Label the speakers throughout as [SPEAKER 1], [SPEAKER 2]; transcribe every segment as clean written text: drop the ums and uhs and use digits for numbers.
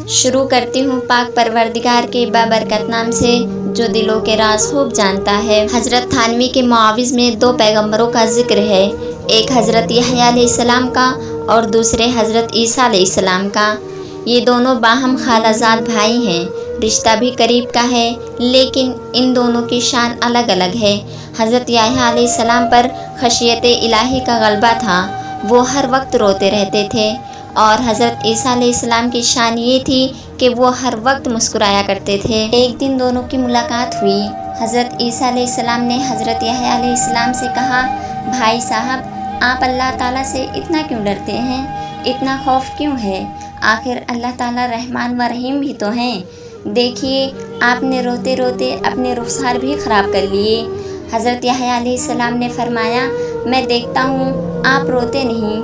[SPEAKER 1] شروع کرتی ہوں پاک پروردگار کے بابرکت نام سے جو دلوں کے راز خوب جانتا ہے۔ حضرت تھانوی کے معاوض میں 2 پیغمبروں کا ذکر ہے، ایک حضرت یحییٰ علیہ السلام کا اور دوسرے حضرت عیسیٰ علیہ السلام کا۔ یہ دونوں باہم خالہ زاد بھائی ہیں، رشتہ بھی قریب کا ہے، لیکن ان دونوں کی شان الگ الگ ہے۔ حضرت یحییٰ علیہ السلام پر خشیت الہی کا غلبہ تھا، وہ ہر وقت روتے رہتے تھے، اور حضرت عیسیٰ علیہ السلام کی شان یہ تھی کہ وہ ہر وقت مسکرایا کرتے تھے۔ ایک دن دونوں کی ملاقات ہوئی۔ حضرت عیسیٰ علیہ السلام نے حضرت یحییٰ علیہ السلام سے کہا، بھائی صاحب، آپ اللہ تعالیٰ سے اتنا کیوں ڈرتے ہیں؟ اتنا خوف کیوں ہے؟ آخر اللہ تعالیٰ رحمان و رحیم بھی تو ہیں۔ دیکھیے، آپ نے روتے روتے اپنے رخسار بھی خراب کر لیے۔ حضرت یحییٰ علیہ السلام نے فرمایا، میں دیکھتا ہوں آپ روتے نہیں،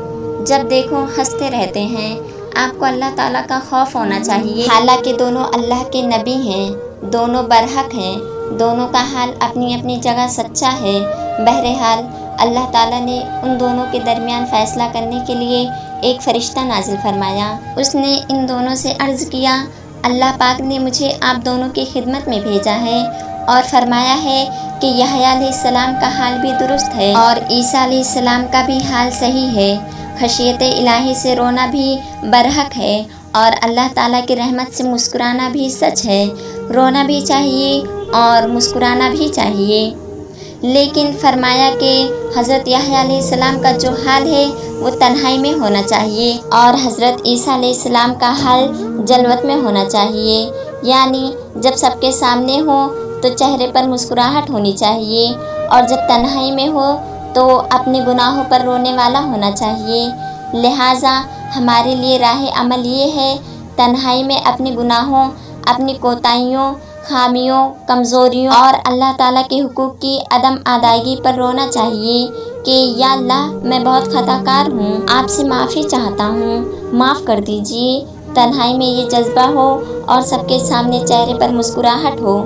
[SPEAKER 1] جب دیکھو ہنستے رہتے ہیں۔ آپ کو اللہ تعالیٰ کا خوف ہونا چاہیے۔ حالانکہ دونوں اللہ کے نبی ہیں، دونوں برحق ہیں، دونوں کا حال اپنی اپنی جگہ سچا ہے۔ بہرحال اللہ تعالیٰ نے ان دونوں کے درمیان فیصلہ کرنے کے لیے ایک فرشتہ نازل فرمایا۔ اس نے ان دونوں سے عرض کیا، اللہ پاک نے مجھے آپ دونوں کی خدمت میں بھیجا ہے اور فرمایا ہے کہ یحییٰ علیہ السلام کا حال بھی درست ہے اور عیسیٰ علیہ السلام کا بھی حال صحیح ہے۔ خشیت الہی سے رونا بھی برحق ہے اور اللہ تعالیٰ کی رحمت سے مسکرانا بھی سچ ہے۔ رونا بھی چاہیے اور مسکرانا بھی چاہیے، لیکن فرمایا کہ حضرت یحییٰ علیہ السلام کا جو حال ہے وہ تنہائی میں ہونا چاہیے، اور حضرت عیسیٰ علیہ السلام کا حال جلوت میں ہونا چاہیے، یعنی جب سب کے سامنے ہو تو چہرے پر مسکراہٹ ہونی چاہیے، اور جب تنہائی میں ہو تو اپنے گناہوں پر رونے والا ہونا چاہیے۔ لہٰذا ہمارے لیے راہ عمل یہ ہے، تنہائی میں اپنے گناہوں، اپنی کوتاہیوں، خامیوں، کمزوریوں اور اللہ تعالیٰ کے حقوق کی عدم ادائیگی پر رونا چاہیے کہ یا اللہ، میں بہت خطا کار ہوں، آپ سے معافی چاہتا ہوں، معاف کر دیجیے۔ تنہائی میں یہ جذبہ ہو اور سب کے سامنے چہرے پر مسکراہٹ ہو۔